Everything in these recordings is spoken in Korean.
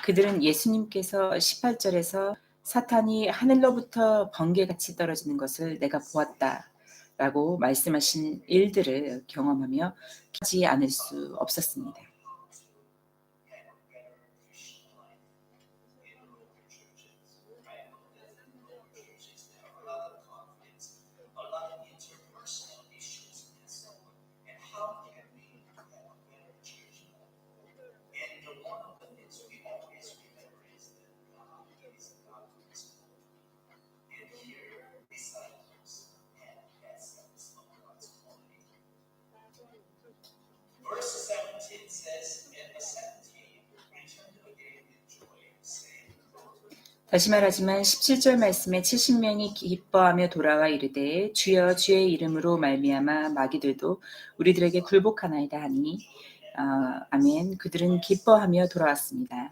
그들은 예수님께서 18절에서 사탄이 하늘로부터 번개같이 떨어지는 것을 내가 보았다 라고 말씀하신 일들을 경험하며 하지 않을 수 없었습니다. 다시 말하지만 17절 말씀에 70명이 기뻐하며 돌아와 이르되 주여 주의 이름으로 말미암아 마귀들도 우리들에게 굴복하나이다 하니 아멘. 그들은 기뻐하며 돌아왔습니다.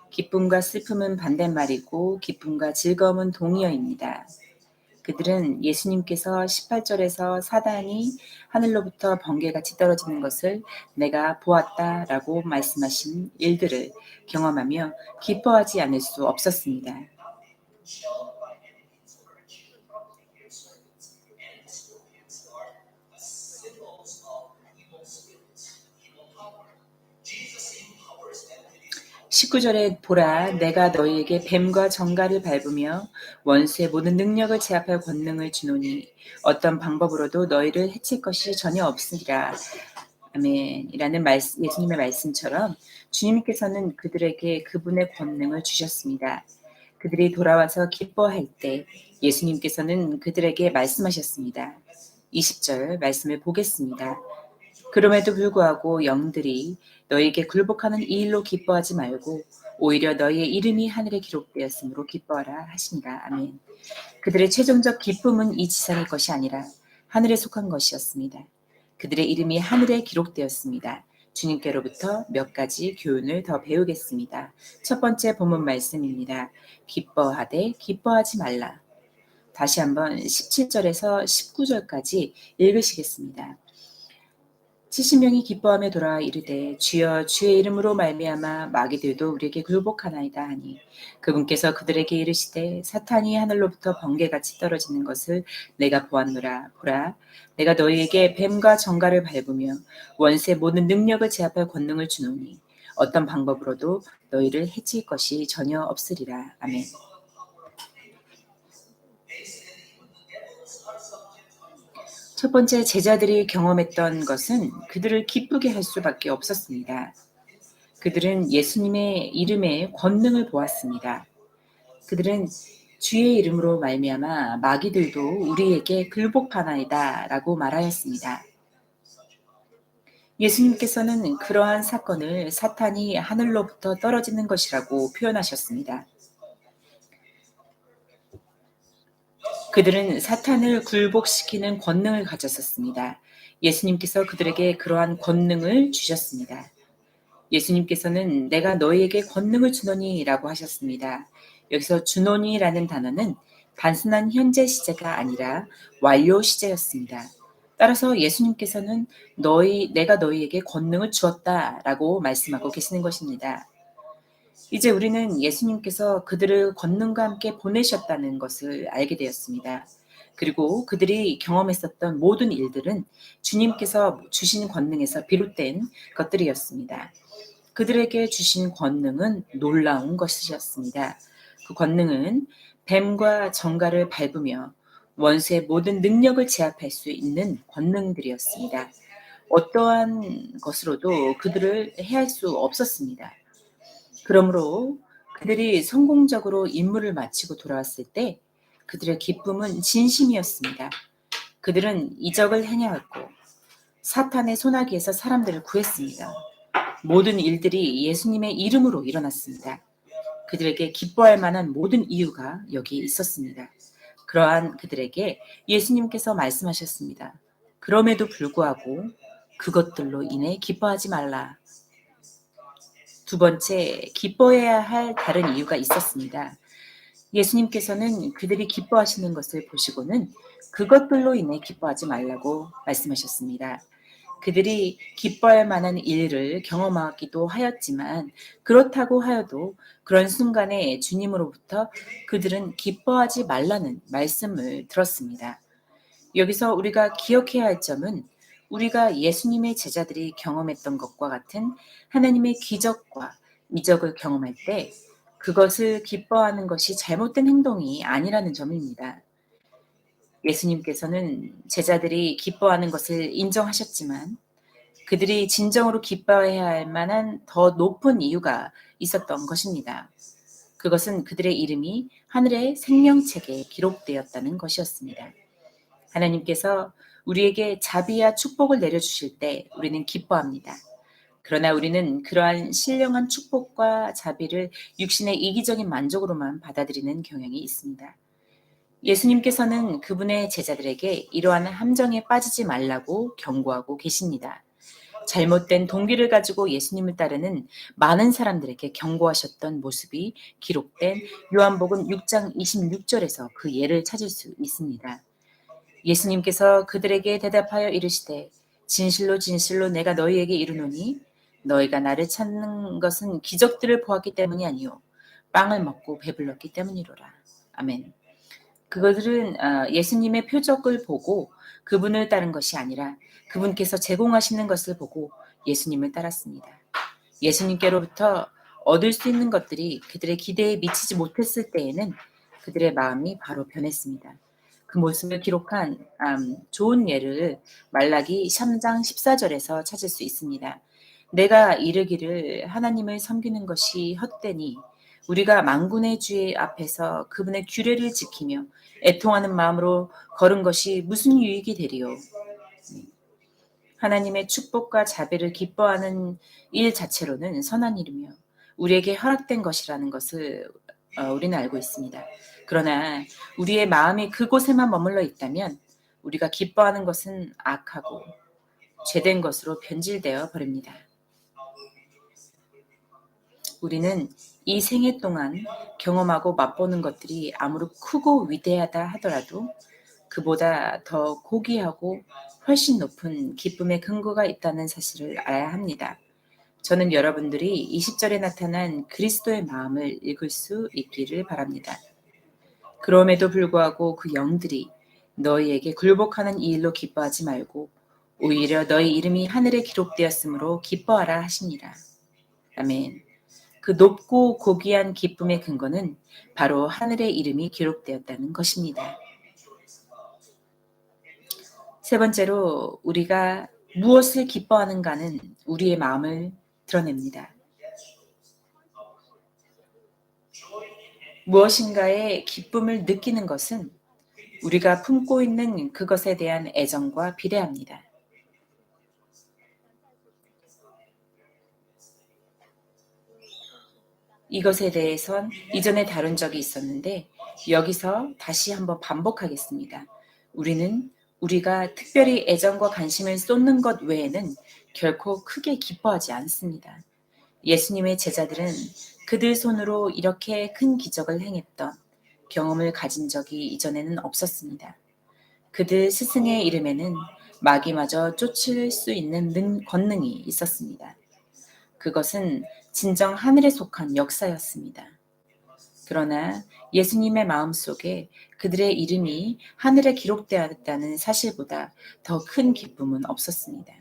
기쁨과 슬픔은 반대말이고 기쁨과 즐거움은 동의어입니다. 그들은 예수님께서 18절에서 사단이 하늘로부터 번개같이 떨어지는 것을 내가 보았다라고 말씀하신 일들을 경험하며 기뻐하지 않을 수 없었습니다. (19절에) 보라 내가 너희에게 뱀과 정갈을 밟으며 원수의 모든 능력을 제압할 권능을 주노니 어떤 방법으로도 너희를 해칠 것이 전혀 없으리라. 아멘. 이라는 예수님의 말씀처럼 주님께서는 그들에게 그분의 권능을 주셨습니다. 그들이 돌아와서 기뻐할 때 예수님께서는 그들에게 말씀하셨습니다. 20절 말씀을 보겠습니다. 그럼에도 불구하고 영들이 너희에게 굴복하는 이 일로 기뻐하지 말고 오히려 너희의 이름이 하늘에 기록되었으므로 기뻐하라 하시니라. 아멘. 그들의 최종적 기쁨은 이 지상의 것이 아니라 하늘에 속한 것이었습니다. 그들의 이름이 하늘에 기록되었습니다. 주님께로부터 몇 가지 교훈을 더 배우겠습니다. 첫 번째 본문 말씀입니다. 기뻐하되 기뻐하지 말라. 다시 한번 17절에서 19절까지 읽으시겠습니다. 70명이 기뻐하며 돌아와 이르되 주여 주의 이름으로 말미암아 마귀들도 우리에게 굴복하나이다 하니 그분께서 그들에게 이르시되 사탄이 하늘로부터 번개같이 떨어지는 것을 내가 보았노라. 보라 내가 너희에게 뱀과 정갈을 밟으며 원수의 모든 능력을 제압할 권능을 주노니 어떤 방법으로도 너희를 해칠 것이 전혀 없으리라. 아멘. 첫 번째 제자들이 경험했던 것은 그들을 기쁘게 할 수밖에 없었습니다. 그들은 예수님의 이름의 권능을 보았습니다. 그들은 주의 이름으로 말미암아 마귀들도 우리에게 굴복하나이다 라고 말하였습니다. 예수님께서는 그러한 사건을 사탄이 하늘로부터 떨어지는 것이라고 표현하셨습니다. 그들은 사탄을 굴복시키는 권능을 가졌었습니다. 예수님께서 그들에게 그러한 권능을 주셨습니다. 예수님께서는 내가 너희에게 권능을 주노니 라고 하셨습니다. 여기서 주노니라는 단어는 단순한 현재 시제가 아니라 완료 시제였습니다. 따라서 예수님께서는 내가 너희에게 권능을 주었다 라고 말씀하고 계시는 것입니다. 이제 우리는 예수님께서 그들을 권능과 함께 보내셨다는 것을 알게 되었습니다. 그리고 그들이 경험했었던 모든 일들은 주님께서 주신 권능에서 비롯된 것들이었습니다. 그들에게 주신 권능은 놀라운 것이었습니다. 그 권능은 뱀과 정갈을 밟으며 원수의 모든 능력을 제압할 수 있는 권능들이었습니다. 어떠한 것으로도 그들을 해할 수 없었습니다. 그러므로 그들이 성공적으로 임무를 마치고 돌아왔을 때 그들의 기쁨은 진심이었습니다. 그들은 이적을 행하였고 사탄의 소나기에서 사람들을 구했습니다. 모든 일들이 예수님의 이름으로 일어났습니다. 그들에게 기뻐할 만한 모든 이유가 여기 있었습니다. 그러한 그들에게 예수님께서 말씀하셨습니다. 그럼에도 불구하고 그것들로 인해 기뻐하지 말라. 두 번째, 기뻐해야 할 다른 이유가 있었습니다. 예수님께서는 그들이 기뻐하시는 것을 보시고는 그것들로 인해 기뻐하지 말라고 말씀하셨습니다. 그들이 기뻐할 만한 일을 경험하기도 하였지만 그렇다고 하여도 그런 순간에 주님으로부터 그들은 기뻐하지 말라는 말씀을 들었습니다. 여기서 우리가 기억해야 할 점은 우리가 예수님의 제자들이 경험했던 것과 같은 하나님의 기적과 이적을 경험할 때 그것을 기뻐하는 것이 잘못된 행동이 아니라는 점입니다. 예수님께서는 제자들이 기뻐하는 것을 인정하셨지만 그들이 진정으로 기뻐해야 할 만한 더 높은 이유가 있었던 것입니다. 그것은 그들의 이름이 하늘의 생명책에 기록되었다는 것이었습니다. 하나님께서 우리에게 자비와 축복을 내려주실 때 우리는 기뻐합니다. 그러나 우리는 그러한 신령한 축복과 자비를 육신의 이기적인 만족으로만 받아들이는 경향이 있습니다. 예수님께서는 그분의 제자들에게 이러한 함정에 빠지지 말라고 경고하고 계십니다. 잘못된 동기를 가지고 예수님을 따르는 많은 사람들에게 경고하셨던 모습이 기록된 요한복음 6장 26절에서 그 예를 찾을 수 있습니다. 예수님께서 그들에게 대답하여 이르시되 진실로 진실로 내가 너희에게 이르노니 너희가 나를 찾는 것은 기적들을 보았기 때문이 아니요 빵을 먹고 배불렀기 때문이로라. 아멘. 그것들은 예수님의 표적을 보고 그분을 따른 것이 아니라 그분께서 제공하시는 것을 보고 예수님을 따랐습니다. 예수님께로부터 얻을 수 있는 것들이 그들의 기대에 미치지 못했을 때에는 그들의 마음이 바로 변했습니다. 그 모습을 기록한 좋은 예를 말라기 3장 14절에서 찾을 수 있습니다. 내가 이르기를 하나님을 섬기는 것이 헛되니 우리가 만군의 주의 앞에서 그분의 규례를 지키며 애통하는 마음으로 걸은 것이 무슨 유익이 되리요. 하나님의 축복과 자비를 기뻐하는 일 자체로는 선한 일이며 우리에게 허락된 것이라는 것을 우리는 알고 있습니다. 그러나 우리의 마음이 그곳에만 머물러 있다면 우리가 기뻐하는 것은 악하고 죄된 것으로 변질되어 버립니다. 우리는 이 생애 동안 경험하고 맛보는 것들이 아무리 크고 위대하다 하더라도 그보다 더 고귀하고 훨씬 높은 기쁨의 근거가 있다는 사실을 알아야 합니다. 저는 여러분들이 20절에 나타난 그리스도의 마음을 읽을 수 있기를 바랍니다. 그럼에도 불구하고 그 영들이 너희에게 굴복하는 이 일로 기뻐하지 말고 오히려 너희 이름이 하늘에 기록되었으므로 기뻐하라 하시니라. 아멘. 그 높고 고귀한 기쁨의 근거는 바로 하늘의 이름이 기록되었다는 것입니다. 세 번째로 우리가 무엇을 기뻐하는가는 우리의 마음을 드러냅니다. 무엇인가의 기쁨을 느끼는 것은 우리가 품고 있는 그것에 대한 애정과 비례합니다. 이것에 대해선 이전에 다룬 적이 있었는데 여기서 다시 한번 반복하겠습니다. 우리는 우리가 특별히 애정과 관심을 쏟는 것 외에는 결코 크게 기뻐하지 않습니다. 예수님의 제자들은 그들 손으로 이렇게 큰 기적을 행했던 경험을 가진 적이 이전에는 없었습니다. 그들 스승의 이름에는 마귀마저 쫓을 수 있는 권능이 있었습니다. 그것은 진정 하늘에 속한 역사였습니다. 그러나 예수님의 마음속에 그들의 이름이 하늘에 기록되었다는 사실보다 더 큰 기쁨은 없었습니다.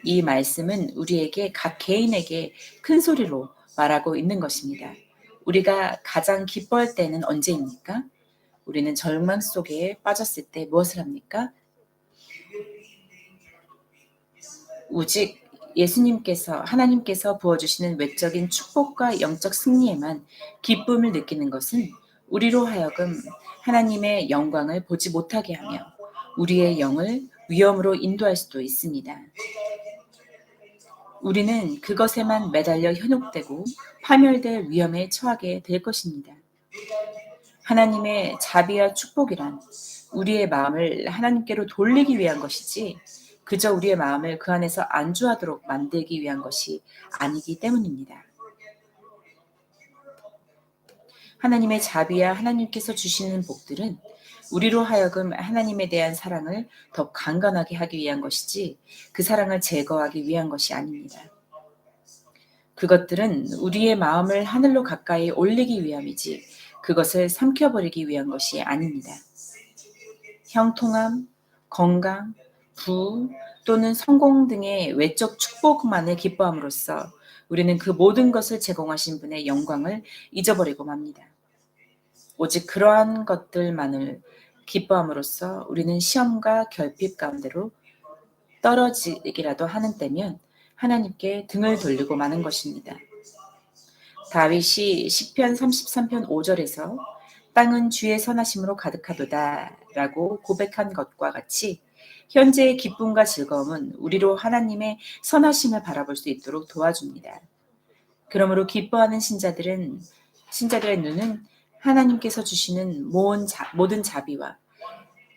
이 말씀은 우리에게 각 개인에게 큰 소리로 말하고 있는 것입니다. 우리가 가장 기뻐할 때는 언제입니까? 우리는 절망 속에 빠졌을 때 무엇을 합니까? 오직 하나님께서 부어주시는 외적인 축복과 영적 승리에만 기쁨을 느끼는 것은 우리로 하여금 하나님의 영광을 보지 못하게 하며 우리의 영을 위험으로 인도할 수도 있습니다. 우리는 그것에만 매달려 현혹되고 파멸될 위험에 처하게 될 것입니다. 하나님의 자비와 축복이란 우리의 마음을 하나님께로 돌리기 위한 것이지 그저 우리의 마음을 그 안에서 안주하도록 만들기 위한 것이 아니기 때문입니다. 하나님의 자비와 하나님께서 주시는 복들은 우리로 하여금 하나님에 대한 사랑을 더 강건하게 하기 위한 것이지 그 사랑을 제거하기 위한 것이 아닙니다. 그것들은 우리의 마음을 하늘로 가까이 올리기 위함이지 그것을 삼켜버리기 위한 것이 아닙니다. 형통함, 건강, 부 또는 성공 등의 외적 축복만을 기뻐함으로써 우리는 그 모든 것을 제공하신 분의 영광을 잊어버리고 맙니다. 오직 그러한 것들만을 기뻐함으로써 우리는 시험과 결핍 가운데로 떨어지기라도 하는 때면 하나님께 등을 돌리고 마는 것입니다. 다윗이 시편 33편 5절에서 땅은 주의 선하심으로 가득하도다 라고 고백한 것과 같이 현재의 기쁨과 즐거움은 우리로 하나님의 선하심을 바라볼 수 있도록 도와줍니다. 그러므로 기뻐하는 신자들의 눈은 하나님께서 주시는 모든 자비와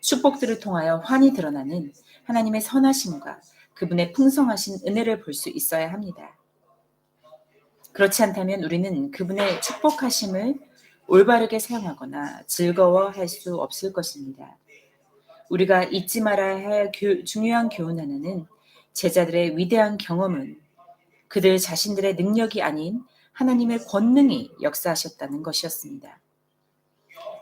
축복들을 통하여 환히 드러나는 하나님의 선하심과 그분의 풍성하신 은혜를 볼 수 있어야 합니다. 그렇지 않다면 우리는 그분의 축복하심을 올바르게 사용하거나 즐거워할 수 없을 것입니다. 우리가 잊지 말아야 할 중요한 교훈 하나는 제자들의 위대한 경험은 그들 자신들의 능력이 아닌 하나님의 권능이 역사하셨다는 것이었습니다.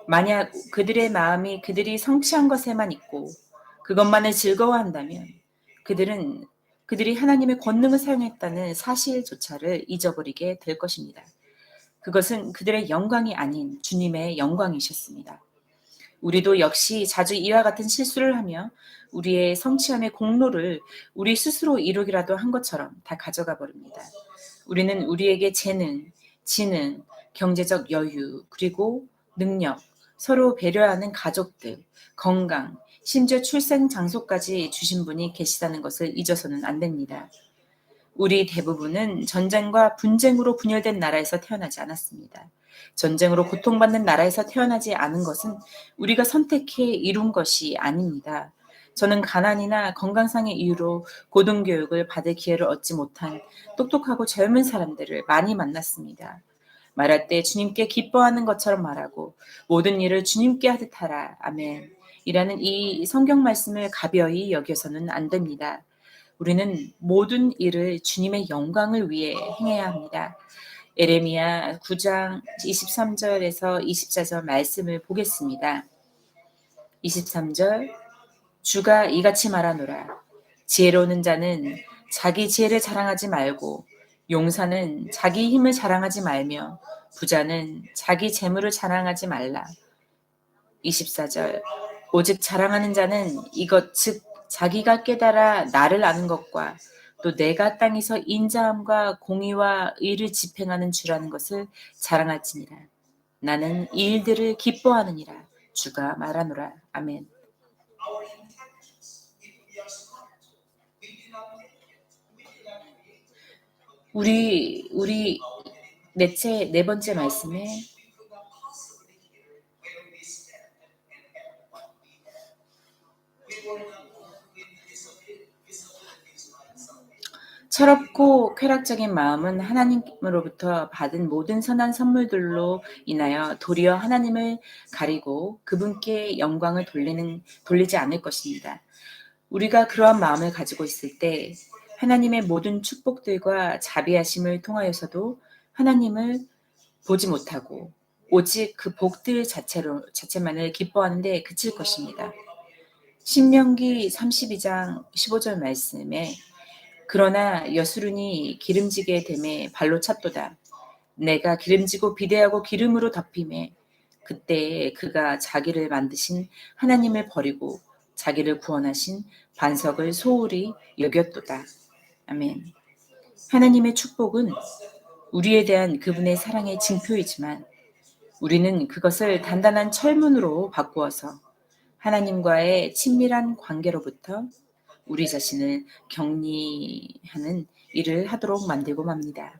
만약 그들의 마음이 그들이 성취한 것에만 있고 그것만을 즐거워한다면 그들이 하나님의 권능을 사용했다는 사실조차를 잊어버리게 될 것입니다. 그것은 그들의 영광이 아닌 주님의 영광이셨습니다. 우리도 역시 자주 이와 같은 실수를 하며 우리의 성취함의 공로를 우리 스스로 이루기라도 한 것처럼 다 가져가 버립니다. 우리는 우리에게 재능, 지능, 경제적 여유, 그리고 능력, 서로 배려하는 가족들, 건강, 심지어 출생 장소까지 주신 분이 계시다는 것을 잊어서는 안 됩니다. 우리 대부분은 전쟁과 분쟁으로 분열된 나라에서 태어나지 않았습니다. 전쟁으로 고통받는 나라에서 태어나지 않은 것은 우리가 선택해 이룬 것이 아닙니다. 저는 가난이나 건강상의 이유로 고등교육을 받을 기회를 얻지 못한 똑똑하고 젊은 사람들을 많이 만났습니다. 말할 때 주님께 기뻐하는 것처럼 말하고 모든 일을 주님께 하듯 하라. 아멘. 이라는 이 성경 말씀을 가벼이 여겨서는 안 됩니다. 우리는 모든 일을 주님의 영광을 위해 행해야 합니다. 에레미야 9장 23절에서 24절 말씀을 보겠습니다. 23절 주가 이같이 말하노라. 지혜로운 자는 자기 지혜를 자랑하지 말고 용사는 자기 힘을 자랑하지 말며 부자는 자기 재물을 자랑하지 말라. 24절 오직 자랑하는 자는 이것 즉 자기가 깨달아 나를 아는 것과 또 내가 땅에서 인자함과 공의와 의를 집행하는 주라는 것을 자랑할지니라. 나는 이 일들을 기뻐하느니라. 주가 말하노라. 아멘. 우리 네 번째 말씀에 철없고 쾌락적인 마음은 하나님으로부터 받은 모든 선한 선물들로 인하여 도리어 하나님을 가리고 그분께 영광을 돌리지 않을 것입니다. 우리가 그러한 마음을 가지고 있을 때 하나님의 모든 축복들과 자비하심을 통하여서도 하나님을 보지 못하고 오직 그 복들 자체만을 기뻐하는 데 그칠 것입니다. 신명기 32장 15절 말씀에 그러나 여수run이 기름지게 됨에 발로 찼도다. 내가 기름지고 비대하고 기름으로 덮임에 그때 그가 자기를 만드신 하나님을 버리고 자기를 구원하신 반석을 소홀히 여겼도다. 아멘. 하나님의 축복은 우리에 대한 그분의 사랑의 징표이지만 우리는 그것을 단단한 철문으로 바꾸어서 하나님과의 친밀한 관계로부터 우리 자신을 격리하는 일을 하도록 만들고 맙니다.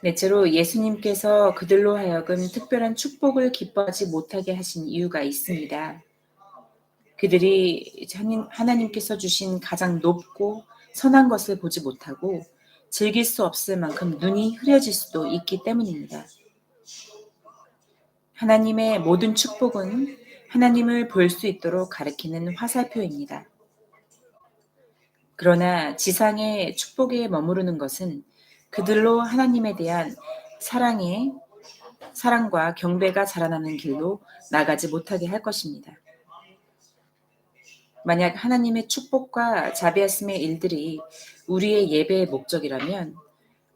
넷째로 예수님께서 그들로 하여금 특별한 축복을 기뻐하지 못하게 하신 이유가 있습니다. 그들이 하나님께서 주신 가장 높고 선한 것을 보지 못하고 즐길 수 없을 만큼 눈이 흐려질 수도 있기 때문입니다. 하나님의 모든 축복은 하나님을 볼 수 있도록 가리키는 화살표입니다. 그러나 지상의 축복에 머무르는 것은 그들로 하나님에 대한 사랑과 경배가 자라나는 길로 나가지 못하게 할 것입니다. 만약 하나님의 축복과 자비하심의 일들이 우리의 예배의 목적이라면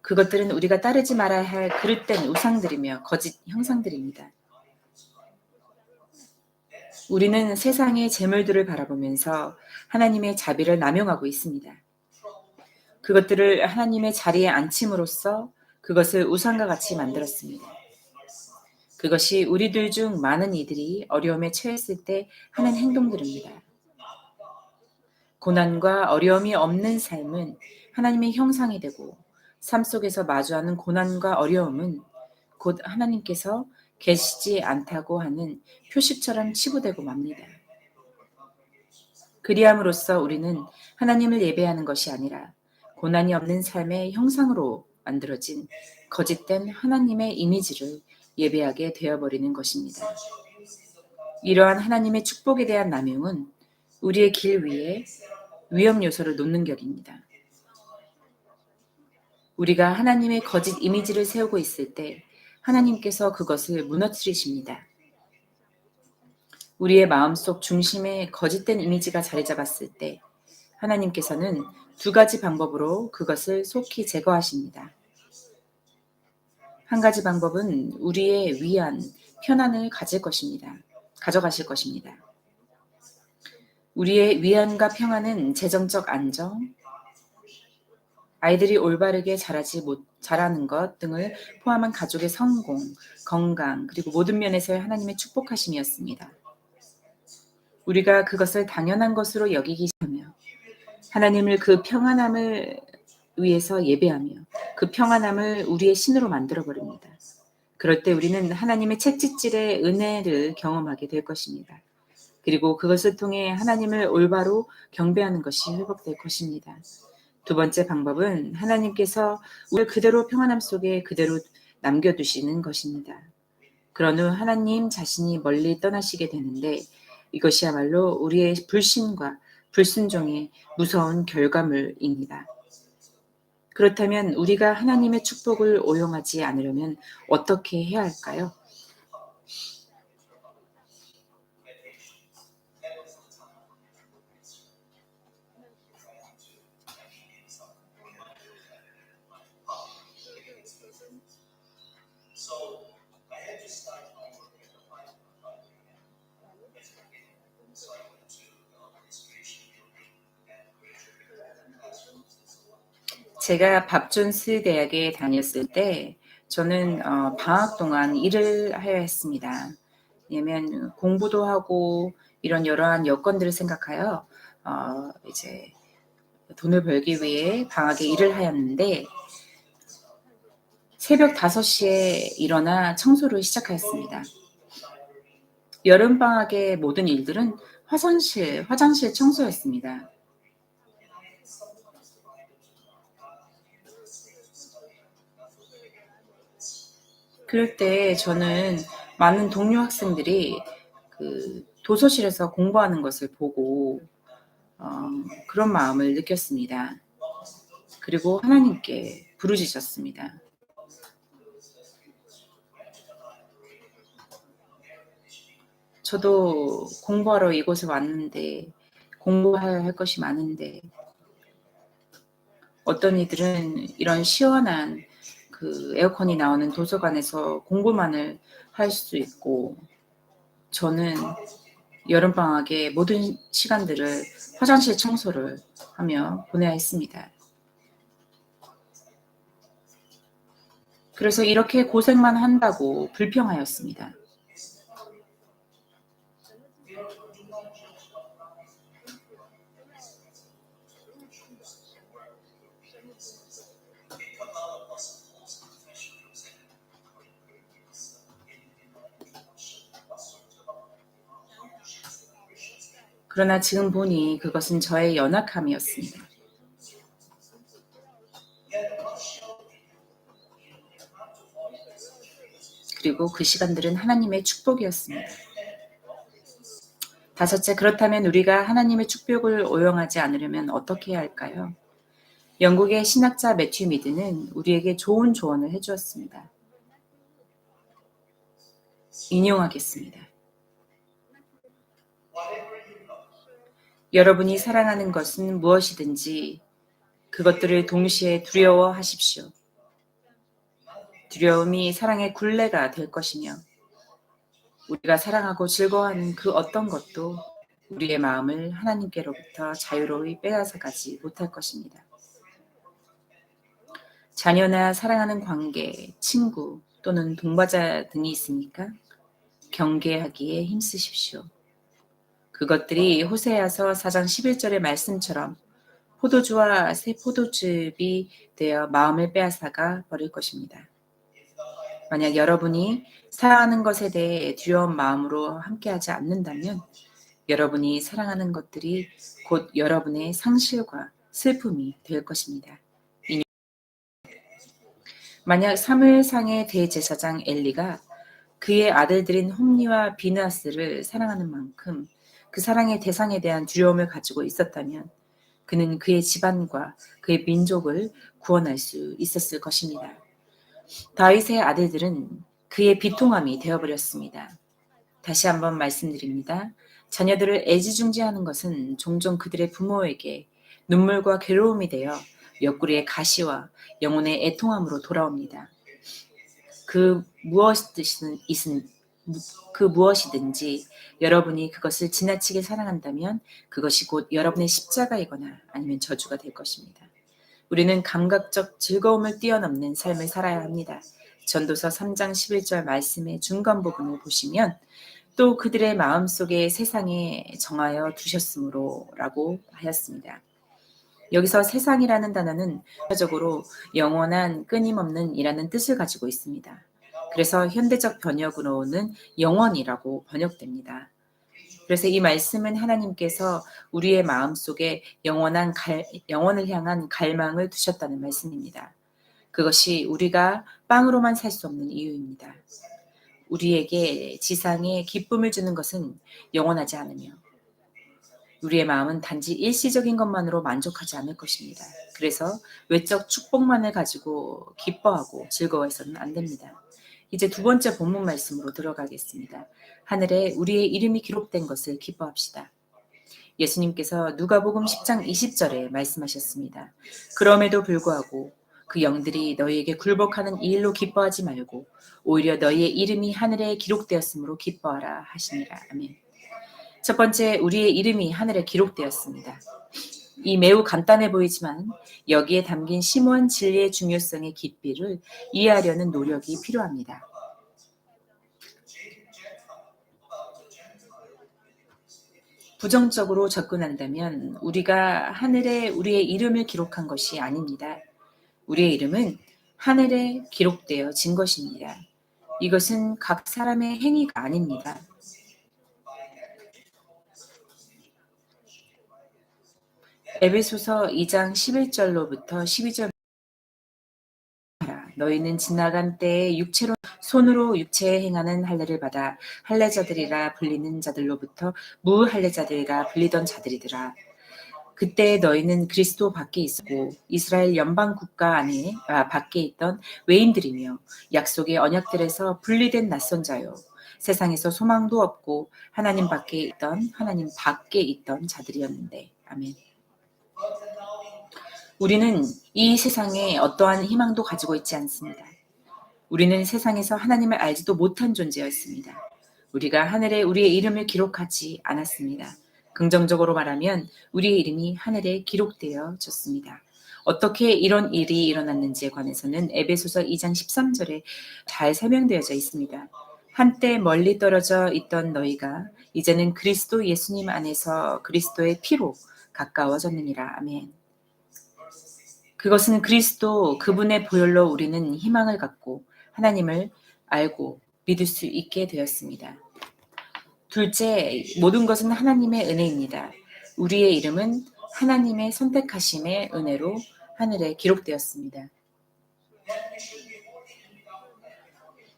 그것들은 우리가 따르지 말아야 할 그릇된 우상들이며 거짓 형상들입니다. 우리는 세상의 재물들을 바라보면서 하나님의 자비를 남용하고 있습니다. 그것들을 하나님의 자리에 앉힘으로써 그것을 우상과 같이 만들었습니다. 그것이 우리들 중 많은 이들이 어려움에 처했을 때 하는 행동들입니다. 고난과 어려움이 없는 삶은 하나님의 형상이 되고 삶 속에서 마주하는 고난과 어려움은 곧 하나님께서 계시지 않다고 하는 표식처럼 치부되고 맙니다. 그리함으로써 우리는 하나님을 예배하는 것이 아니라 고난이 없는 삶의 형상으로 만들어진 거짓된 하나님의 이미지를 예배하게 되어버리는 것입니다. 이러한 하나님의 축복에 대한 남용은 우리의 길 위에 위험 요소를 놓는 격입니다. 우리가 하나님의 거짓 이미지를 세우고 있을 때 하나님께서 그것을 무너뜨리십니다. 우리의 마음속 중심에 거짓된 이미지가 자리 잡았을 때 하나님께서는 두 가지 방법으로 그것을 속히 제거하십니다. 한 가지 방법은 우리의 위안, 편안을 가져가실 것입니다. 우리의 위안과 평안은 재정적 안정, 아이들이 올바르게 자라는 것 등을 포함한 가족의 성공, 건강, 그리고 모든 면에서의 하나님의 축복하심이었습니다. 우리가 그것을 당연한 것으로 여기기 시작하며 하나님을 그 평안함을 위해서 예배하며 그 평안함을 우리의 신으로 만들어버립니다. 그럴 때 우리는 하나님의 채찍질의 은혜를 경험하게 될 것입니다. 그리고 그것을 통해 하나님을 올바로 경배하는 것이 회복될 것입니다. 두 번째 방법은 하나님께서 우리를 그대로 평안함 속에 그대로 남겨두시는 것입니다. 그런 후 하나님 자신이 멀리 떠나시게 되는데 이것이야말로 우리의 불신과 불순종의 무서운 결과물입니다. 그렇다면 우리가 하나님의 축복을 오용하지 않으려면 어떻게 해야 할까요? 제가 밥존스 대학에 다녔을 때 저는 방학 동안 일을 하여 했습니다. 왜냐면 공부도 하고 이런 여러한 여건들을 생각하여 이제 돈을 벌기 위해 방학에 일을 하였는데 새벽 5시에 일어나 청소를 시작하였습니다. 여름방학의 모든 일들은 화장실 청소였습니다. 그럴 때 저는 많은 동료 학생들이 그 도서실에서 공부하는 것을 보고 그런 마음을 느꼈습니다. 그리고 하나님께 부르짖었습니다. 저도 공부하러 이곳에 왔는데 공부해야 할 것이 많은데 어떤 이들은 이런 시원한 그 에어컨이 나오는 도서관에서 공부만을 할 수 있고 저는 여름방학의 모든 시간들을 화장실 청소를 하며 보내야 했습니다. 그래서 이렇게 고생만 한다고 불평하였습니다. 그러나 지금 보니 그것은 저의 연약함이었습니다. 그리고 그 시간들은 하나님의 축복이었습니다. 다섯째, 그렇다면 우리가 하나님의 축복을 오용하지 않으려면 어떻게 해야 할까요? 영국의 신학자 매튜 미드는 우리에게 좋은 조언을 해주었습니다. 인용하겠습니다. 여러분이 사랑하는 것은 무엇이든지 그것들을 동시에 두려워하십시오. 두려움이 사랑의 굴레가 될 것이며 우리가 사랑하고 즐거워하는 그 어떤 것도 우리의 마음을 하나님께로부터 자유로이 빼앗아가지 못할 것입니다. 자녀나 사랑하는 관계, 친구 또는 동반자 등이 있으니까 경계하기에 힘쓰십시오. 그것들이 호세아서 4장 11절의 말씀처럼 포도주와 새 포도즙이 되어 마음을 빼앗아가 버릴 것입니다. 만약 여러분이 사랑하는 것에 대해 두려운 마음으로 함께하지 않는다면 여러분이 사랑하는 것들이 곧 여러분의 상실과 슬픔이 될 것입니다. 만약 사무엘상의 대제사장 엘리가 그의 아들들인 홈리와 비느하스를 사랑하는 만큼 그 사랑의 대상에 대한 두려움을 가지고 있었다면 그는 그의 집안과 그의 민족을 구원할 수 있었을 것입니다. 다윗의 아들들은 그의 비통함이 되어버렸습니다. 다시 한번 말씀드립니다. 자녀들을 애지중지하는 것은 종종 그들의 부모에게 눈물과 괴로움이 되어 옆구리의 가시와 영혼의 애통함으로 돌아옵니다. 그 무엇이든지 여러분이 그것을 지나치게 사랑한다면 그것이 곧 여러분의 십자가이거나 아니면 저주가 될 것입니다. 우리는 감각적 즐거움을 뛰어넘는 삶을 살아야 합니다. 전도서 3장 11절 말씀의 중간 부분을 보시면 또 그들의 마음속에 세상에 정하여 두셨으므로 라고 하였습니다. 여기서 세상이라는 단어는 적으로 영원한 끊임없는 이라는 뜻을 가지고 있습니다. 그래서 현대적 번역으로는 영원이라고 번역됩니다. 그래서 이 말씀은 하나님께서 우리의 마음속에 영원을 향한 갈망을 두셨다는 말씀입니다. 그것이 우리가 빵으로만 살 수 없는 이유입니다. 우리에게 지상에 기쁨을 주는 것은 영원하지 않으며 우리의 마음은 단지 일시적인 것만으로 만족하지 않을 것입니다. 그래서 외적 축복만을 가지고 기뻐하고 즐거워해서는 안 됩니다. 이제 두 번째 본문 말씀으로 들어가겠습니다. 하늘에 우리의 이름이 기록된 것을 기뻐합시다. 예수님께서 누가복음 10장 20절에 말씀하셨습니다. 그럼에도 불구하고 그 영들이 너희에게 굴복하는 이 일로 기뻐하지 말고 오히려 너희의 이름이 하늘에 기록되었으므로 기뻐하라 하시니라. 아멘. 첫 번째, 우리의 이름이 하늘에 기록되었습니다. 이 매우 간단해 보이지만 여기에 담긴 심오한 진리의 중요성의 깊이를 이해하려는 노력이 필요합니다. 부정적으로 접근한다면 우리가 하늘에 우리의 이름을 기록한 것이 아닙니다. 우리의 이름은 하늘에 기록되어진 것입니다. 이것은 각 사람의 행위가 아닙니다. 에베소서 2장 11절로부터 12절 너희는 지나간 때에 육체로 손으로 육체에 행하는 할례를 받아 할례자들이라 불리는 자들로부터 무할례자들이라 불리던 자들이더라. 그때 너희는 그리스도 밖에 있었고 이스라엘 연방 국가 안에 밖에 있던 외인들이며 약속의 언약들에서 분리된 낯선 자요 세상에서 소망도 없고 하나님 밖에 있던 자들이었는데 아멘. 우리는 이 세상에 어떠한 희망도 가지고 있지 않습니다. 우리는 세상에서 하나님을 알지도 못한 존재였습니다. 우리가 하늘에 우리의 이름을 기록하지 않았습니다. 긍정적으로 말하면 우리의 이름이 하늘에 기록되어졌습니다. 어떻게 이런 일이 일어났는지에 관해서는 에베소서 2장 13절에 잘 설명되어져 있습니다. 한때 멀리 떨어져 있던 너희가 이제는 그리스도 예수님 안에서 그리스도의 피로 가까워졌느니라. 아멘. 그것은 그리스도 그분의 보혈로 우리는 희망을 갖고 하나님을 알고 믿을 수 있게 되었습니다. 둘째, 모든 것은 하나님의 은혜입니다. 우리의 이름은 하나님의 선택하심의 은혜로 하늘에 기록되었습니다.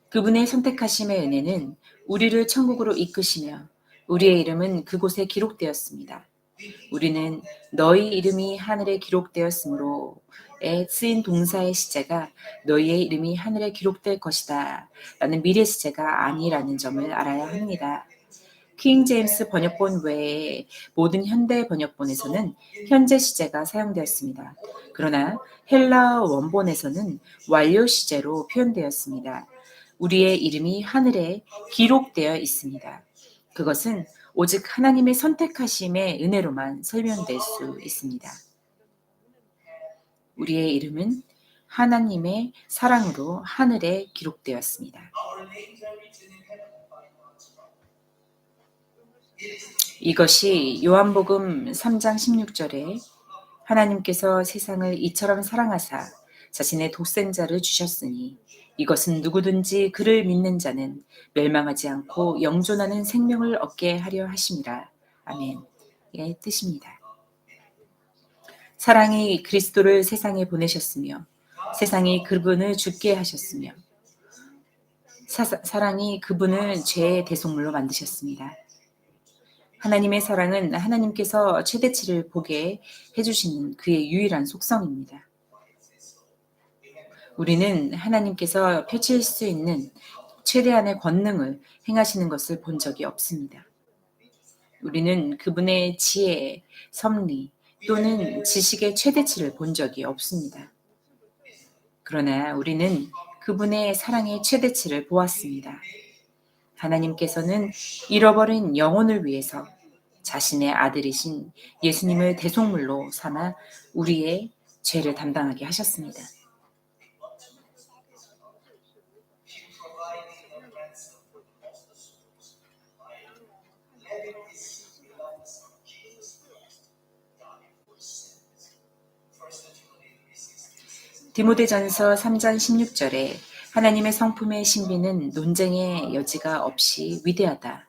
그분의 선택하심의 은혜는 우리를 천국으로 이끄시며 우리의 이름은 그곳에 기록되었습니다. 우리는 너희 이름이 하늘에 기록되었으므로에 쓰인 동사의 시제가 너희의 이름이 하늘에 기록될 것이다 라는 미래 시제가 아니라는 점을 알아야 합니다. 킹 제임스 번역본 외에 모든 현대 번역본에서는 현재 시제가 사용되었습니다. 그러나 헬라어 원본에서는 완료 시제로 표현되었습니다. 우리의 이름이 하늘에 기록되어 있습니다. 그것은 오직 하나님의 선택하심의 은혜로만 설명될 수 있습니다. 우리의 이름은 하나님의 사랑으로 하늘에 기록되었습니다. 이것이 요한복음 3장 16절에 하나님께서 세상을 이처럼 사랑하사 자신의 독생자를 주셨으니 이것은 누구든지 그를 믿는 자는 멸망하지 않고 영존하는 생명을 얻게 하려 하심이라. 아멘. 의 뜻입니다. 사랑이 그리스도를 세상에 보내셨으며 세상이 그분을 죽게 하셨으며 사랑이 그분을 죄의 대속물로 만드셨습니다. 하나님의 사랑은 하나님께서 최대치를 보게 해주시는 그의 유일한 속성입니다. 우리는 하나님께서 펼칠 수 있는 최대한의 권능을 행하시는 것을 본 적이 없습니다. 우리는 그분의 지혜, 섭리 또는 지식의 최대치를 본 적이 없습니다. 그러나 우리는 그분의 사랑의 최대치를 보았습니다. 하나님께서는 잃어버린 영혼을 위해서 자신의 아들이신 예수님을 대속물로 삼아 우리의 죄를 담당하게 하셨습니다. 디모데전서 3장 16절에 하나님의 성품의 신비는 논쟁의 여지가 없이 위대하다.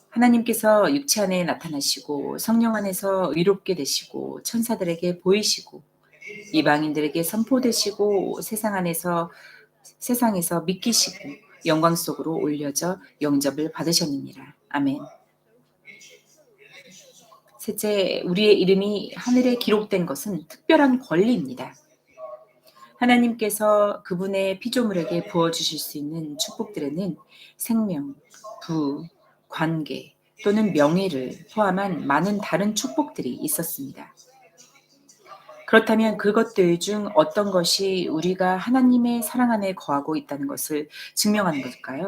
하나님께서 육체 안에 나타나시고 성령 안에서 의롭게 되시고 천사들에게 보이시고 이방인들에게 선포되시고 세상에서 믿기시고 영광 속으로 올려져 영접을 받으셨느니라. 아멘. 셋째, 우리의 이름이 하늘에 기록된 것은 특별한 권리입니다. 하나님께서 그분의 피조물에게 부어주실 수 있는 축복들에는 생명, 부, 관계 또는 명예를 포함한 많은 다른 축복들이 있었습니다. 그렇다면 그것들 중 어떤 것이 우리가 하나님의 사랑 안에 거하고 있다는 것을 증명하는 것일까요?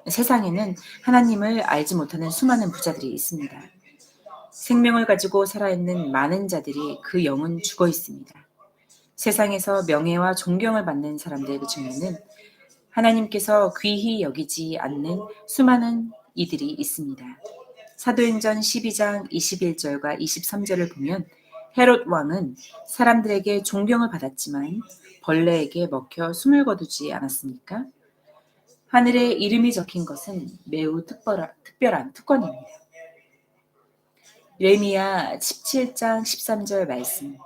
세상에는 하나님을 알지 못하는 수많은 부자들이 있습니다. 생명을 가지고 살아있는 많은 자들이 그 영은 죽어 있습니다. 세상에서 명예와 존경을 받는 사람들 중에는 하나님께서 귀히 여기지 않는 수많은 이들이 있습니다. 사도행전 12장 21절과 23절을 보면 헤롯 왕은 사람들에게 존경을 받았지만 벌레에게 먹혀 숨을 거두지 않았습니까? 하늘에 이름이 적힌 것은 매우 특별한 특권입니다. 예레미야 17장 13절 말씀.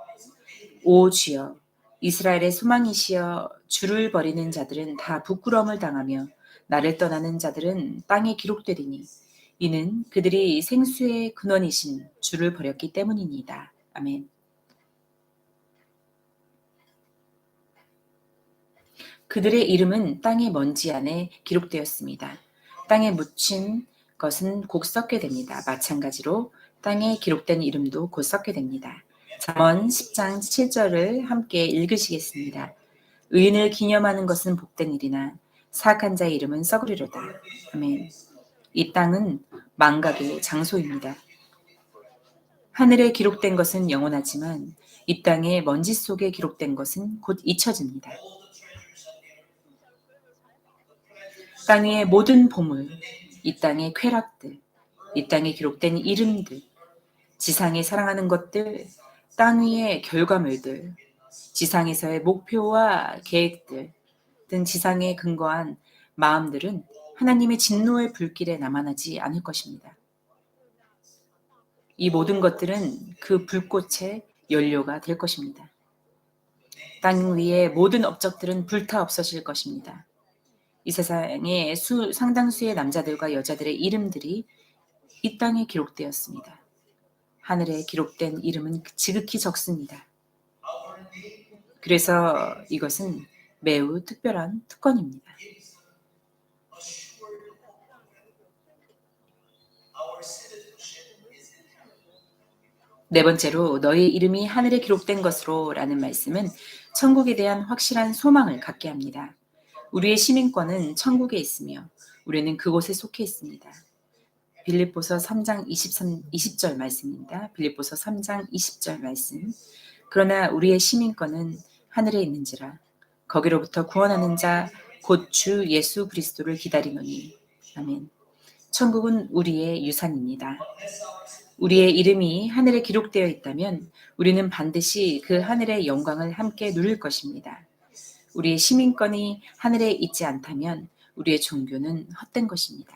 오 주여, 이스라엘의 소망이시여, 주를 버리는 자들은 다 부끄러움을 당하며 나를 떠나는 자들은 땅에 기록되리니 이는 그들이 생수의 근원이신 주를 버렸기 때문입니다. 아멘. 그들의 이름은 땅의 먼지 안에 기록되었습니다. 땅에 묻힌 것은 곧 썩게 됩니다. 마찬가지로 땅에 기록된 이름도 곧 썩게 됩니다. 잠언 10장 7절을 함께 읽으시겠습니다. 의인을 기념하는 것은 복된 일이나 사악한 자의 이름은 썩으리로다. 아멘. 이 땅은 망각의 장소입니다. 하늘에 기록된 것은 영원하지만 이 땅의 먼지 속에 기록된 것은 곧 잊혀집니다. 땅 위의 모든 보물, 이 땅의 쾌락들, 이 땅에 기록된 이름들, 지상에 사랑하는 것들, 땅 위의 결과물들, 지상에서의 목표와 계획들 등 지상에 근거한 마음들은 하나님의 진노의 불길에 남아나지 않을 것입니다. 이 모든 것들은 그 불꽃의 연료가 될 것입니다. 땅 위의 모든 업적들은 불타 없어질 것입니다. 이 세상에 상당수의 남자들과 여자들의 이름들이 이 땅에 기록되었습니다. 하늘에 기록된 이름은 지극히 적습니다. 그래서 이것은 매우 특별한 특권입니다. 네 번째로 너희 이름이 하늘에 기록된 것으로 라는 말씀은 천국에 대한 확실한 소망을 갖게 합니다. 우리의 시민권은 천국에 있으며 우리는 그곳에 속해 있습니다. 빌립보서 3장 20절 말씀입니다. 빌립보서 3장 20절 말씀. 그러나 우리의 시민권은 하늘에 있는지라 거기로부터 구원하는 자 곧 주 예수 그리스도를 기다리노니. 아멘. 천국은 우리의 유산입니다. 우리의 이름이 하늘에 기록되어 있다면 우리는 반드시 그 하늘의 영광을 함께 누릴 것입니다. 우리의 시민권이 하늘에 있지 않다면 우리의 종교는 헛된 것입니다.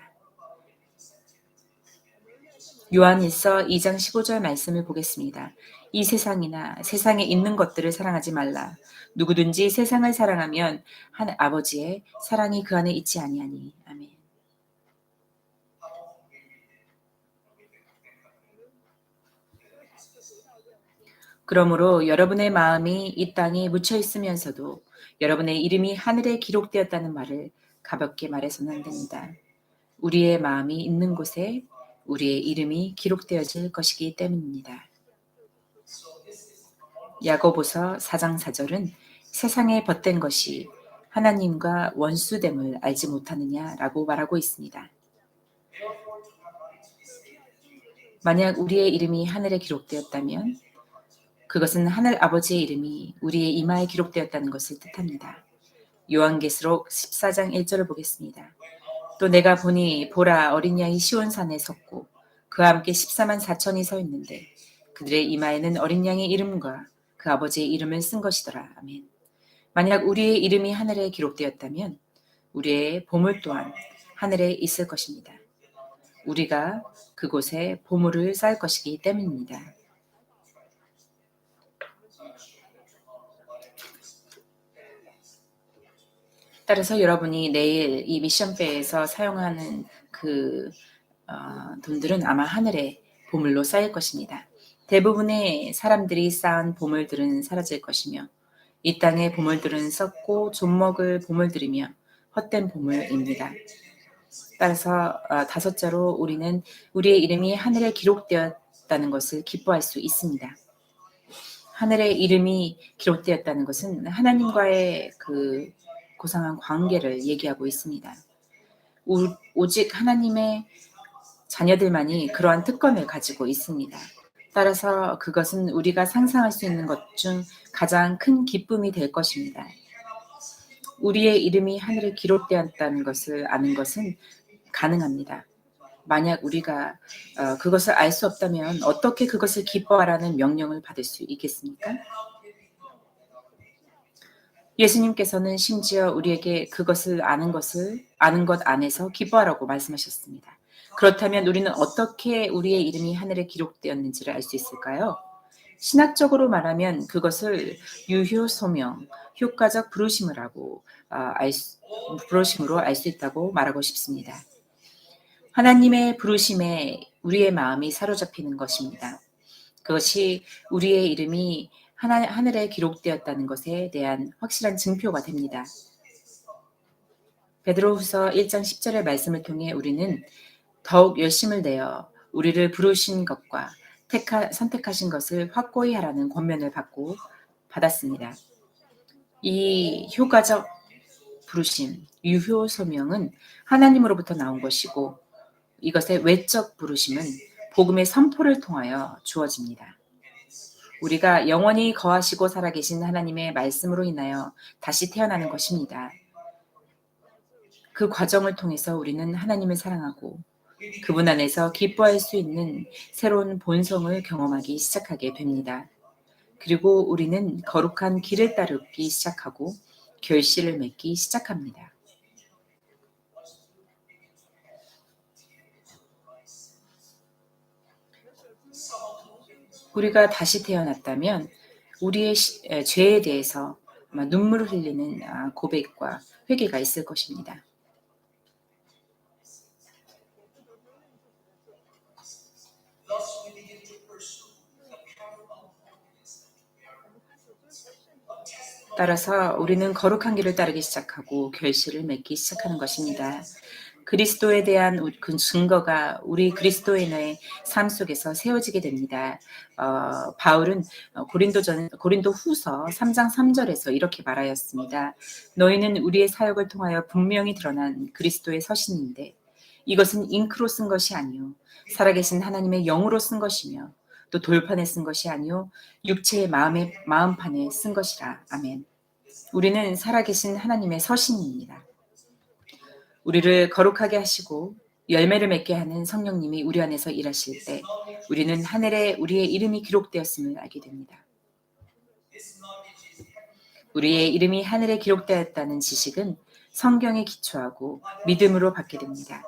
요한일서 2장 15절 말씀을 보겠습니다. 이 세상이나 세상에 있는 것들을 사랑하지 말라. 누구든지 세상을 사랑하면 한 아버지의 사랑이 그 안에 있지 아니하니. 아멘. 그러므로 여러분의 마음이 이 땅에 묻혀 있으면서도 여러분의 이름이 하늘에 기록되었다는 말을 가볍게 말해서는 안 됩니다. 우리의 마음이 있는 곳에 우리의 이름이 기록되어질 것이기 때문입니다. 야고보서 4장 4절은 세상에 벗된 것이 하나님과 원수됨을 알지 못하느냐라고 말하고 있습니다. 만약 우리의 이름이 하늘에 기록되었다면 그것은 하늘 아버지의 이름이 우리의 이마에 기록되었다는 것을 뜻합니다. 요한계시록 14장 1절을 보겠습니다. 또 내가 보니 보라 어린 양이 시온산에 섰고 그와 함께 14만 4천이 서 있는데 그들의 이마에는 어린 양의 이름과 그 아버지의 이름을 쓴 것이더라. 아멘. 만약 우리의 이름이 하늘에 기록되었다면 우리의 보물 또한 하늘에 있을 것입니다. 우리가 그곳에 보물을 쌓을 것이기 때문입니다. 따라서 여러분이 내일 이 미션배에서 사용하는 그 돈들은 아마 하늘에 보물로 쌓일 것입니다. 대부분의 사람들이 쌓은 보물들은 사라질 것이며 이 땅의 보물들은 썩고 좀먹을 보물들이며 헛된 보물입니다. 따라서 다섯째로 우리는 우리의 이름이 하늘에 기록되었다는 것을 기뻐할 수 있습니다. 하늘에 이름이 기록되었다는 것은 하나님과의 그 고상한 관계를 얘기하고 있습니다. 오직 하나님의 자녀들만이 그러한 특권을 가지고 있습니다. 따라서 그것은 우리가 상상할 수 있는 것 중 가장 큰 기쁨이 될 것입니다. 우리의 이름이 하늘에 기록되었다는 것을 아는 것은 가능합니다. 만약 우리가 그것을 알 수 없다면 어떻게 그것을 기뻐하라는 명령을 받을 수 있겠습니까? 예수님께서는 심지어 우리에게 그것을 아는 것 안에서 기뻐하라고 말씀하셨습니다. 그렇다면 우리는 어떻게 우리의 이름이 하늘에 기록되었는지를 알 수 있을까요? 신학적으로 말하면 그것을 유효소명, 효과적 부르심으로 알 수 있다고 말하고 싶습니다. 하나님의 부르심에 우리의 마음이 사로잡히는 것입니다. 그것이 우리의 이름이 하늘에 기록되었다는 것에 대한 확실한 증표가 됩니다. 베드로후서 1장 10절의 말씀을 통해 우리는 더욱 열심을 내어 우리를 부르신 것과 선택하신 것을 확고히 하라는 권면을 받았습니다. 이 효과적 부르심, 유효소명은 하나님으로부터 나온 것이고 이것의 외적 부르심은 복음의 선포를 통하여 주어집니다. 우리가 영원히 거하시고 살아계신 하나님의 말씀으로 인하여 다시 태어나는 것입니다. 그 과정을 통해서 우리는 하나님을 사랑하고 그분 안에서 기뻐할 수 있는 새로운 본성을 경험하기 시작하게 됩니다. 그리고 우리는 거룩한 길을 따르기 시작하고 결실을 맺기 시작합니다. 우리가 다시 태어났다면 우리의 죄에 대해서 아마 눈물을 흘리는 고백과 회개가 있을 것입니다. 따라서 우리는 거룩한 길을 따르기 시작하고 결실을 맺기 시작하는 것입니다. 그리스도에 대한 그 증거가 우리 그리스도인의 삶 속에서 세워지게 됩니다. 바울은 고린도 후서 3장 3절에서 이렇게 말하였습니다. 너희는 우리의 사역을 통하여 분명히 드러난 그리스도의 서신인데 이것은 잉크로 쓴 것이 아니요 살아계신 하나님의 영으로 쓴 것이며 또 돌판에 쓴 것이 아니요 육체의 마음판에 쓴 것이라. 아멘. 우리는 살아계신 하나님의 서신입니다. 우리를 거룩하게 하시고 열매를 맺게 하는 성령님이 우리 안에서 일하실 때 우리는 하늘에 우리의 이름이 기록되었음을 알게 됩니다. 우리의 이름이 하늘에 기록되었다는 지식은 성경에 기초하고 믿음으로 받게 됩니다.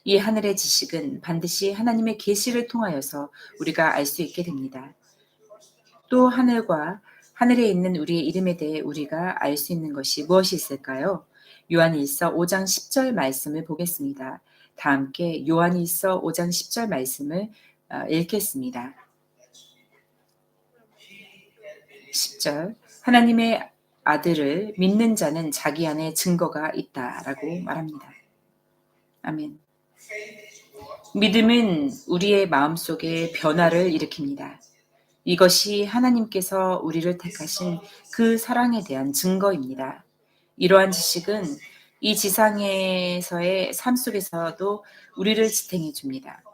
이 하늘의 지식은 반드시 하나님의 계시를 통하여서 우리가 알 수 있게 됩니다. 또 하늘에 있는 우리의 이름에 대해 우리가 알 수 있는 것이 무엇이 있을까요? 요한일서 5장 10절 말씀을 보겠습니다. 다 함께 요한일서 5장 10절 말씀을 읽겠습니다. 10절 하나님의 아들을 믿는 자는 자기 안에 증거가 있다라고 말합니다. 아멘. 믿음은 우리의 마음속에 변화를 일으킵니다. 이것이 하나님께서 우리를 택하신 그 사랑에 대한 증거입니다. 이러한 지식은 이 지상에서의 삶 속에서도 우리를 지탱해 줍니다.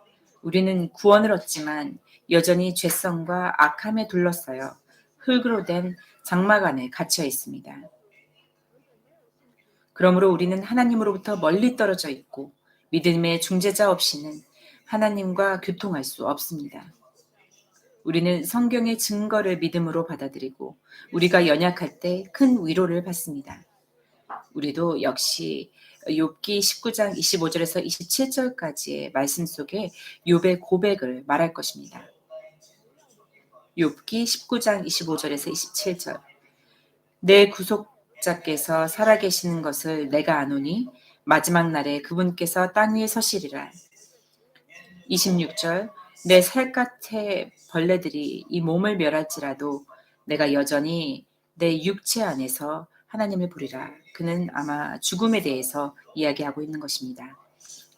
우리는 구원을 얻지만 여전히 죄성과 악함에 둘러싸여 흙으로 된 장막 안에 갇혀 있습니다. 그러므로 우리는 하나님으로부터 멀리 떨어져 있고 믿음의 중재자 없이는 하나님과 교통할 수 없습니다. 우리는 성경의 증거를 믿음으로 받아들이고 우리가 연약할 때 큰 위로를 받습니다. 우리도 역시 욥기 19장 25절에서 27절까지의 말씀 속에 욥의 고백을 말할 것입니다. 욥기 19장 25절에서 27절 내 구속자께서 살아계시는 것을 내가 아노니 마지막 날에 그분께서 땅 위에 서시리라. 26절 내 살갗의 벌레들이 이 몸을 멸할지라도 내가 여전히 내 육체 안에서 하나님을 부리라. 그는 아마 죽음에 대해서 이야기하고 있는 것입니다.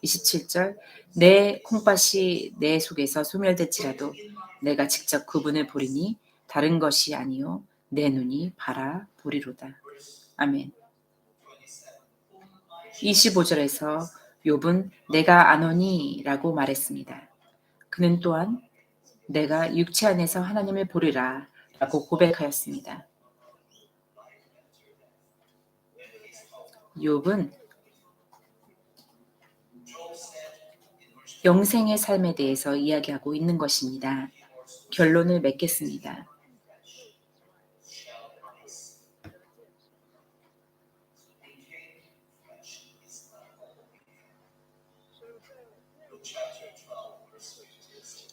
27절 내 콩팥이 내 속에서 소멸될지라도 내가 직접 그분을 보리니 다른 것이 아니요 내 눈이 바라보리로다. 아멘. 25절에서 욥은 내가 아노니 라고 말했습니다. 그는 또한 내가 육체 안에서 하나님을 보리라 라고 고백하였습니다. 욥은 영생의 삶에 대해서 이야기하고 있는 것입니다. 결론을 맺겠습니다.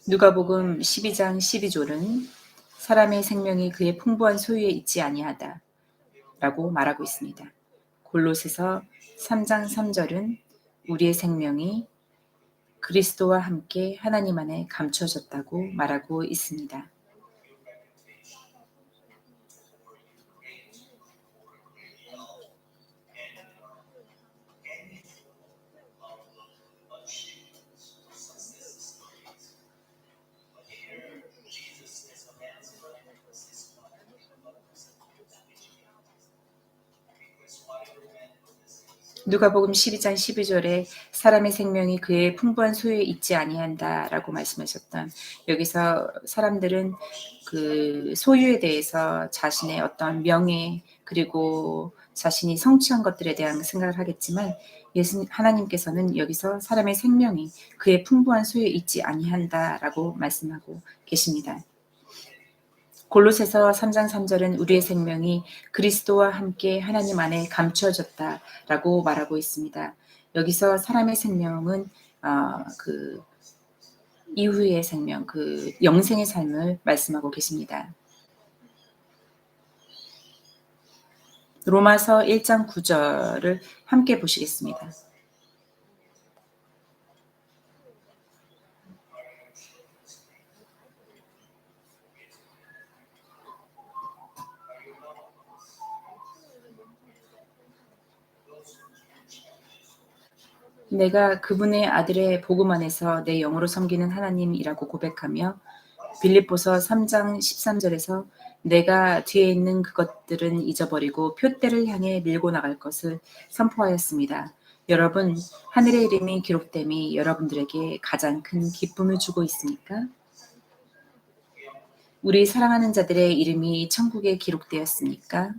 누가복음 12장 12절은 사람의 생명이 그의 풍부한 소유에 있지 아니하다 라고 말하고 있습니다. 골로새서 3장 3절은 우리의 생명이 그리스도와 함께 하나님 안에 감춰졌다고 말하고 있습니다. 누가복음 12장 12절에 사람의 생명이 그의 풍부한 소유에 있지 아니한다라고 말씀하셨던 여기서 사람들은 그 소유에 대해서 자신의 어떤 명예 그리고 자신이 성취한 것들에 대한 생각을 하겠지만 하나님께서는 여기서 사람의 생명이 그의 풍부한 소유에 있지 아니한다라고 말씀하고 계십니다. 골로새서 3장 3절은 우리의 생명이 그리스도와 함께 하나님 안에 감추어졌다라고 말하고 있습니다. 여기서 사람의 생명은 이후의 생명, 그 영생의 삶을 말씀하고 계십니다. 로마서 1장 9절을 함께 보시겠습니다. 내가 그분의 아들의 복음 안에서 내 영으로 섬기는 하나님이라고 고백하며 빌립보서 3장 13절에서 내가 뒤에 있는 그것들은 잊어버리고 표대를 향해 밀고 나갈 것을 선포하였습니다. 여러분, 하늘의 이름이 기록됨이 여러분들에게 가장 큰 기쁨을 주고 있습니까? 우리 사랑하는 자들의 이름이 천국에 기록되었습니까?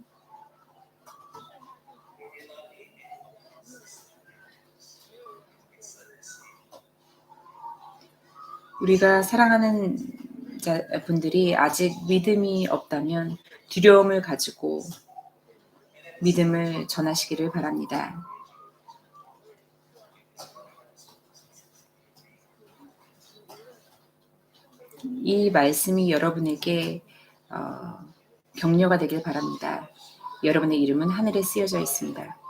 우리가 사랑하는 분들이 아직 믿음이 없다면 두려움을 가지고 믿음을 전하시기를 바랍니다. 이 말씀이 여러분에게 격려가 되길 바랍니다. 여러분의 이름은 하늘에 쓰여져 있습니다.